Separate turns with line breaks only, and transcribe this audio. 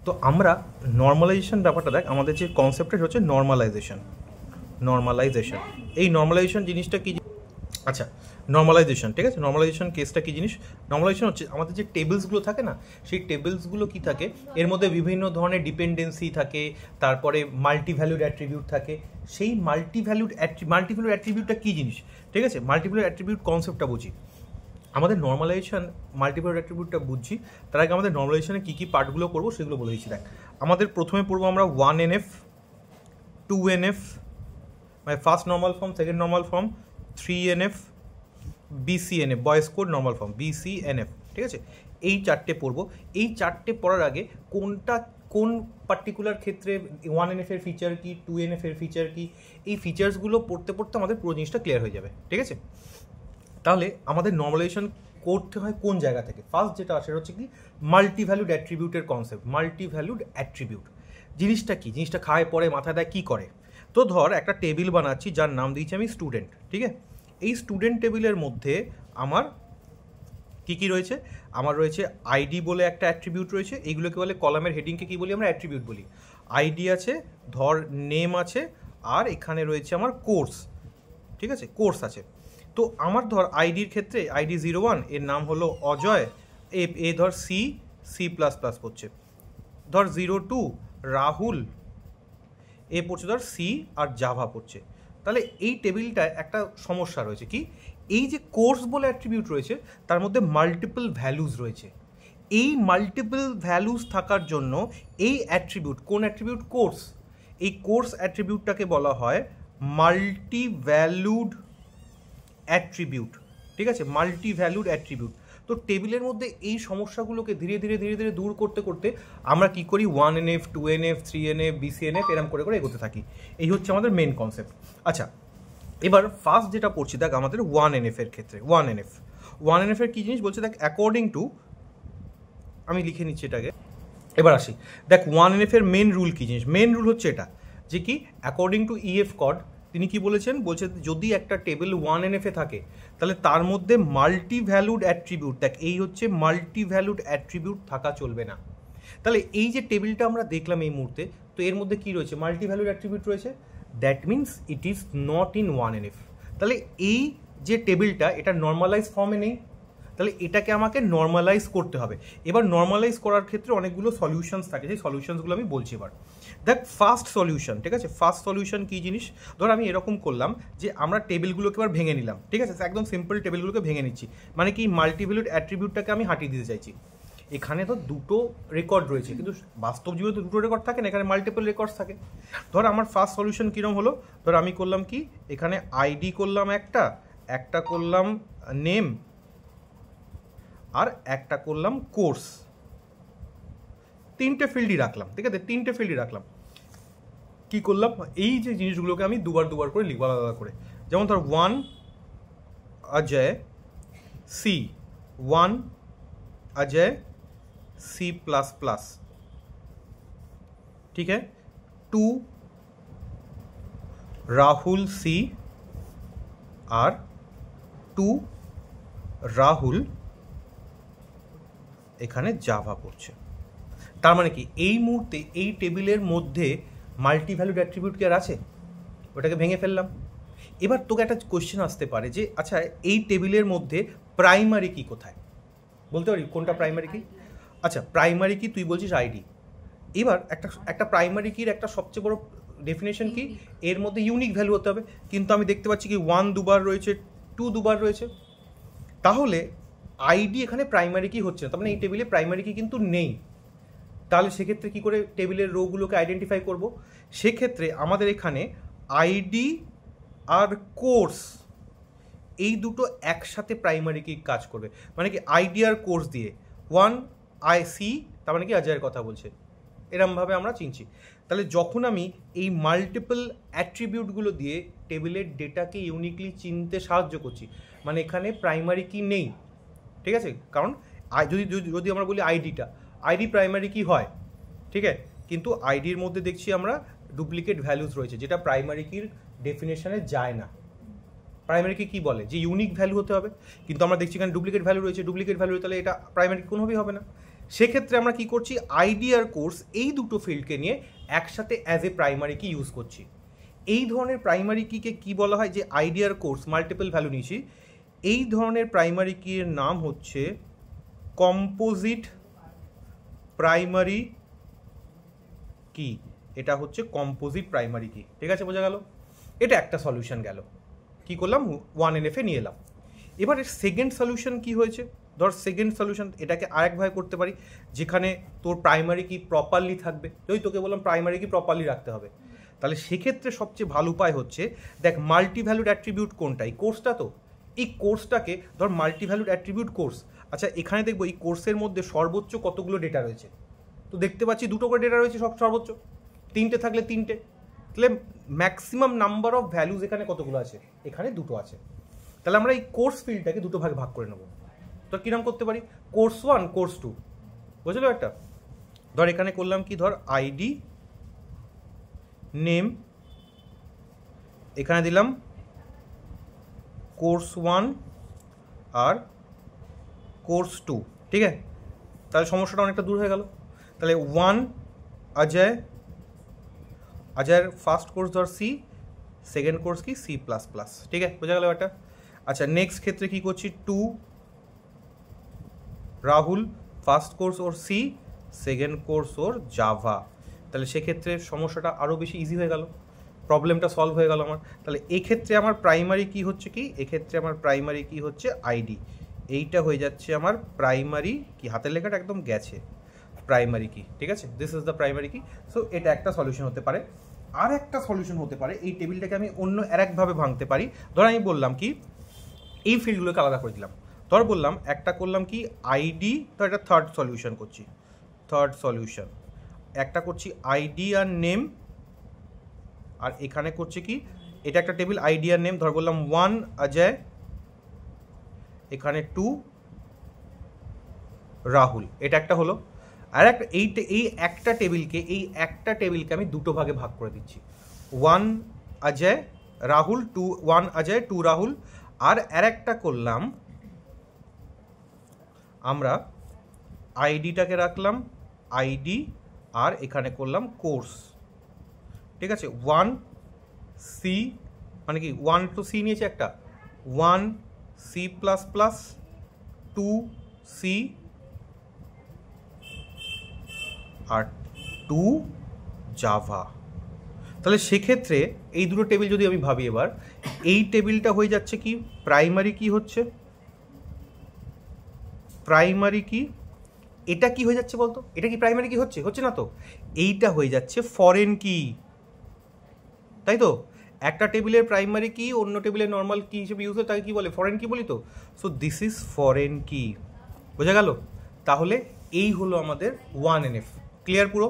তো আমরা নর্মালাইজেশন ব্যাপারটা দেখ, আমাদের যে কনসেপ্টটা হচ্ছে নর্মালাইজেশন। এই নর্মালাইজেশন জিনিসটা কি? আচ্ছা, নর্মালাইজেশন, ঠিক আছে। নর্মালাইজেশন কেসটা কি জিনিস? নর্মালাইজেশন হচ্ছে আমাদের যে টেবিলসগুলো থাকে না, সেই টেবিলসগুলো কি থাকে, এর মধ্যে বিভিন্ন ধরনের ডিপেন্ডেন্সি থাকে, তারপরে মাল্টি ভ্যালুড অ্যাট্রিবিউট থাকে। সেই মাল্টি ভ্যালুড অ্যাট্রিবিউটটা কী জিনিস, ঠিক আছে? মাল্টি ভ্যালুড অ্যাট্রিবিউট কনসেপ্টটা বুঝি। আমাদের নর্মালাইজেশন মাল্টি ভ্যালুড অ্যাট্রিবিউটটা বুঝছি, তার আগে আমাদের নর্মালাইজেশনে কী কী পার্টগুলো করবো সেগুলো বলে দিচ্ছি। দেখ, আমাদের প্রথমে পড়বো আমরা 1NF, 2NF, মানে first normal form, second normal form, 3NF, BCNF, boys code normal form, BCNF, ঠিক আছে? এই চারটে পড়বো। এই চারটে পড়ার আগে কোন পার্টিকুলার ক্ষেত্রে 1NF এর ফিচার কি, 2NF এর ফিচার কি, এই ফিচার্সগুলো পড়তে পড়তে আমাদের পুরো জিনিসটা ক্লিয়ার হয়ে যাবে, ঠিক আছে? তাহলে আমাদের নর্মালাইজেশন করতে হয় কোন জায়গা থেকে? ফার্স্ট যেটা আসে হচ্ছে কি, মাল্টি ভ্যালুড অ্যাট্রিবিউটের কনসেপ্ট। মাল্টি ভ্যালুড অ্যাট্রিবিউট জিনিসটা কি? জিনিসটা খায় পড়ে মাথায় দেয়, কী করে? তো ধর একটা টেবিল বানাচ্ছি যার নাম দিয়েছি আমি স্টুডেন্ট, ঠিক আছে? এই স্টুডেন্ট টেবিলের মধ্যে আমার কী কী রয়েছে? আমার রয়েছে আইডি বলে একটা অ্যাট্রিবিউট রয়েছে, এইগুলোকে বলে কলামের হেডিংকে কী বলি আমরা? অ্যাট্রিবিউট বলি। আইডি আছে, ধর নেম আছে, আর এখানে রয়েছে আমার কোর্স, ঠিক আছে? কোর্স আছে। তো আমার ধর আইডির ক্ষেত্রে আইডি 01, এর নাম হলো অজয়, এ ধর C++ পড়ছে। ধর 02 রাহুল, এ পড়ছে ধর সি আর জাভা পড়ছে। তাহলে এই টেবিলটায় একটা সমস্যা রয়েছে কি, এই যে কোর্স বলে অ্যাট্রিবিউট রয়েছে তার মধ্যে মাল্টিপল ভ্যালুজ রয়েছে। এই মাল্টিপল ভ্যালুজ থাকার জন্য এই অ্যাট্রিবিউট, কোন অ্যাট্রিবিউট? কোর্স। এই কোর্স অ্যাট্রিবিউটটাকে বলা হয় মাল্টি ভ্যালুড অ্যাট্রিবিউট, ঠিক আছে? Multi valued attribute. তো টেবিলের মধ্যে এই সমস্যাগুলোকে ধীরে ধীরে দূর করতে করতে আমরা কি করি, 1NF, 2NF, 3NF, BCNF এরম করে এগোতে থাকি। এই হচ্ছে আমাদের মেন কনসেপ্ট। আচ্ছা, এবার ফার্স্ট যেটা পড়ছি দেখ আমাদের 1NF এর ক্ষেত্রে। 1NF এর কী জিনিস বলছে দেখ, অ্যাকর্ডিং টু, আমি লিখে নিচ্ছি এটাকে। এবার আসি, দেখ 1NF এর মেন রুল কী জিনিস? মেন রুল হচ্ছে এটা যে কি, অ্যাকর্ডিং টু EF কড তিনি কি বলেছেন? বলছে যদি একটা টেবিল 1NF এ থাকে তাহলে তার মধ্যে মাল্টি ভ্যালুড অ্যাট্রিবিউট, দেখ এই হচ্ছে মাল্টি ভ্যালুড অ্যাট্রিবিউট থাকা চলবে না। তাহলে এই যে টেবিলটা আমরা দেখলাম এই মুহূর্তে, তো এর মধ্যে কি রয়েছে? মাল্টি ভ্যালুড অ্যাট্রিবিউট রয়েছে। That means it is not in 1NF। তাহলে এই যে টেবিলটা, এটা নর্মালাইজ ফর্মে নেই, তাহলে এটাকে আমাকে নর্মালাইজ করতে হবে। এবার নর্মালাইজ করার ক্ষেত্রে অনেকগুলো সলিউশনস থাকে, সেই সলিউশনসগুলো আমি বলছি এবার। দেখ ফার্স্ট সলিউশন, ঠিক আছে? ফার্স্ট সলিউশন কী জিনিস? ধর আমি এরকম করলাম যে আমরা টেবিলগুলোকে এবার ভেঙে নিলাম, ঠিক আছে? একদম সিম্পল টেবিলগুলোকে ভেঙে নিচ্ছি, মানে কি মাল্টিভ্যালুড অ্যাট্রিবিউটটাকে আমি হাঁটিয়ে দিতে চাইছি। এখানে তো দুটো রেকর্ড রয়েছে, কিন্তু বাস্তব জীবনে তো দুটো রেকর্ড থাকে না, এখানে মাল্টিপল রেকর্ডস থাকে। ধর আমার ফার্স্ট সলিউশন কীরকম হলো? ধর আমি করলাম কি, এখানে আইডি করলাম একটা করলাম নেম, আর একটা করলাম কোর্স। তিনটে ফিল্ডই রাখলাম, ঠিক আছে? তিনটে ফিল্ডই রাখলাম। কি করলাম, এই যে জিনিসগুলোকে আমি দুবার করে লিখব আলাদা করে। যেমন ধর 1 অজয় সি, 1 অজয় C++, ठीक है? 2 রাহুল সি, আর 2 রাহুল এখানে জাভা পড়ছে। তার মানে কি, এই মুহূর্তে এই টেবিলের মধ্যে মাল্টি ভ্যালুড অ্যাট্রিবিউট কি আর আছে? ওটাকে ভেঙে ফেললাম। এবার তোকে একটা কোশ্চেন আসতে পারে যে আচ্ছা, এই টেবিলের মধ্যে প্রাইমারি কি কোথায়? বলতে পারি কোনটা প্রাইমারি কি? আচ্ছা, প্রাইমারি কি তুই বলছিস আইডি। এবার একটা প্রাইমারি কির একটা সবচেয়ে বড় ডেফিনেশন কি, এর মধ্যে ইউনিক ভ্যালু হতে হবে। কিন্তু আমি দেখতে পাচ্ছি কি 1 দুবার রয়েছে, 2 দুবার রয়েছে। তাহলে আইডি এখানে প্রাইমারি কি হচ্ছে না, তার মানে এই টেবিলে প্রাইমারি কি কিন্তু নেই। তাহলে সেক্ষেত্রে কি করে টেবিলের রোগুলোকে আইডেন্টিফাই করব? সেক্ষেত্রে আমাদের এখানে আইডি আর কোর্স এই দুটো একসাথে প্রাইমারি কি কাজ করবে, মানে কি আইডি আর কোর্স দিয়ে 1 IC, তার মানে কি অজয়ের কথা বলছে, এরমভাবে আমরা চিনছি। তাহলে যখন আমি এই মাল্টিপল অ্যাট্রিবিউটগুলো দিয়ে টেবিলের ডেটাকে ইউনিকলি চিনতে সাহায্য করছি, মানে এখানে প্রাইমারি কি নেই, ঠিক আছে? কারণ যদি আমরা বলি আইডি প্রাইমারি কি হয়, ঠিক আছে? কিন্তু আইডির মধ্যে দেখছি আমরা ডুপ্লিকেট ভ্যালুজ রয়েছে, যেটা প্রাইমারি কির ডেফিনেশনে যায় না। প্রাইমারি কি বলে যে ইউনিক ভ্যালু হতে হবে, কিন্তু আমরা দেখছি এখানে ডুপ্লিকেট ভ্যালু রয়েছে। ডুপ্লিকেট ভ্যালু তাহলে এটা প্রাইমারি কোনোভাবেই হবে না। সেক্ষেত্রে আমরা কি করছি, আইডি আর কোর্স এই দুটো ফিল্ডকে নিয়ে একসাথে অ্যাজ এ প্রাইমারি কি ইউজ করছি। এই ধরনের প্রাইমারি কিকে কি বলা হয়, যে আইডি আর কোর্স মাল্টিপল ভ্যালু নিয়েছি, এই ধরনের প্রাইমারি কি এর নাম হচ্ছে কম্পোজিট প্রাইমারি কি। এটা হচ্ছে কম্পোজিট প্রাইমারি কি, ঠিক আছে, বোঝা গেল। এটা একটা সলিউশন গেল, কি করলাম 1NF এ নিয়ে এলাম। এবারে সেকেন্ড সলিউশন কি হয়েছে, ধর সেকেন্ড সলিউশন এটাকে আরেকভাবে করতে পারি, যেখানে তোর প্রাইমারি কি প্রপারলি থাকবে। যদি তোকে বললাম প্রাইমারি কি প্রপারলি রাখতে হবে, তাহলে সেক্ষেত্রে সবচেয়ে ভালো উপায় হচ্ছে, দেখ মাল্টি ভ্যালুড অ্যাট্রিবিউট কোনটা, এই কোর্সটা। তো এই কোর্সটাকে ধর মাল্টি ভ্যালুড অ্যাট্রিবিউট কোর্স। আচ্ছা, এখানে দেখবো এই কোর্সের মধ্যে সর্বোচ্চ কতগুলো ডেটা রয়েছে, তো দেখতে পাচ্ছি দুটো করে ডেটা রয়েছে, সর্বোচ্চ 3টে থাকলে 3টে, তাহলে ম্যাক্সিমাম নাম্বার অফ ভ্যালুজ এখানে কতগুলো আছে, এখানে দুটো আছে। তাহলে আমরা এই কোর্স ফিল্ডটাকে দুটো ভাগে ভাগ করে নেব। তো কিরম করতে পারি, কোর্স 1 কোর্স 2, বুঝলো একটা। ধর এখানে করলাম কি, ধর আইডি নেম, এখানে দিলাম কোর্স 1 আর কোর্স 2, ঠিক আছে। তাহলে সমস্যাটা অনেকটা দূর হয়ে গেল। তাহলে 1 অজয়, অজয়ের ফার্স্ট কোর্স ধর সি, সেকেন্ড কোর্স কি C++, ঠিক আছে, বোঝা গেল এটা। আচ্ছা, নেক্সট ক্ষেত্রে কি করছি, 2 রাহুল, ফার্স্ট কোর্স ওর সি, সেকেন্ড কোর্স ওর জাভা। তাহলে সেক্ষেত্রে সমস্যাটা আরও বেশি ইজি হয়ে গেল, প্রবলেমটা সলভ হয়ে গেল আমার। তাহলে এক্ষেত্রে আমার প্রাইমারি কি হচ্ছে কি, এক্ষেত্রে আমার প্রাইমারি কি হচ্ছে আইডি, এইটা হয়ে যাচ্ছে আমার প্রাইমারি কি, হাতের লেখাটা একদম গেছে, প্রাইমারি কি, ঠিক আছে, দিস ইজ দ্য প্রাইমারি কি। সো এটা একটা সলিউশন হতে পারে। আর একটা সলিউশন হতে পারে, এই টেবিলটাকে আমি অন্য আরেকভাবে ভাঙতে পারি। ধর আমি বললাম কি, এই ফিল্ডগুলোকে আলাদা করে দিলাম। ধর বললাম একটা করলাম কি আইডি, তো এটা থার্ড সলিউশন করছি, থার্ড সলিউশন। একটা করছি আইডি আর নেম, আর এখানে করছি কি, এটা একটা টেবিল আইডি আর নেম, ধর বললাম 1 অজয়, এখানে 2 রাহুল, এটা একটা হলো। আর একটা এই একটা টেবিলকে আমি দুটো ভাগে ভাগ করে দিচ্ছি, 1 অজয় রাহুল, 1 অজয় 2 রাহুল। আর একটা করলাম আমরা আইডিটাকে রাখলাম আইডি, আর এখানে করলাম কোর্স, ঠিক আছে। 1 সি, মানে কি 1 তো সি নিয়েছে একটা, 1 C++, 2 সি আর 2 জাভা। তাহলে সেক্ষেত্রে এই দুটো টেবিল যদি আমি ভাবি, এবার এই টেবিলটা হয়ে যাচ্ছে কি প্রাইমারি কি হচ্ছে, প্রাইমারি কি, এটা কি হয়ে যাচ্ছে বলতো, এটা কি প্রাইমারি কি হচ্ছে, হচ্ছে না তো, এইটা হয়ে যাচ্ছে ফরেন কি, তাই তো। একটা টেবিলের প্রাইমারি কি অন্য টেবিলের নর্মাল কি হিসেবে ইউজ হয়, তাকে কি বলে, ফরেন কি বলি তো। সো দিস ইজ ফরেন কি, বোঝা গেল। তাহলে এই হলো আমাদের 1NF, ক্লিয়ার পুরো।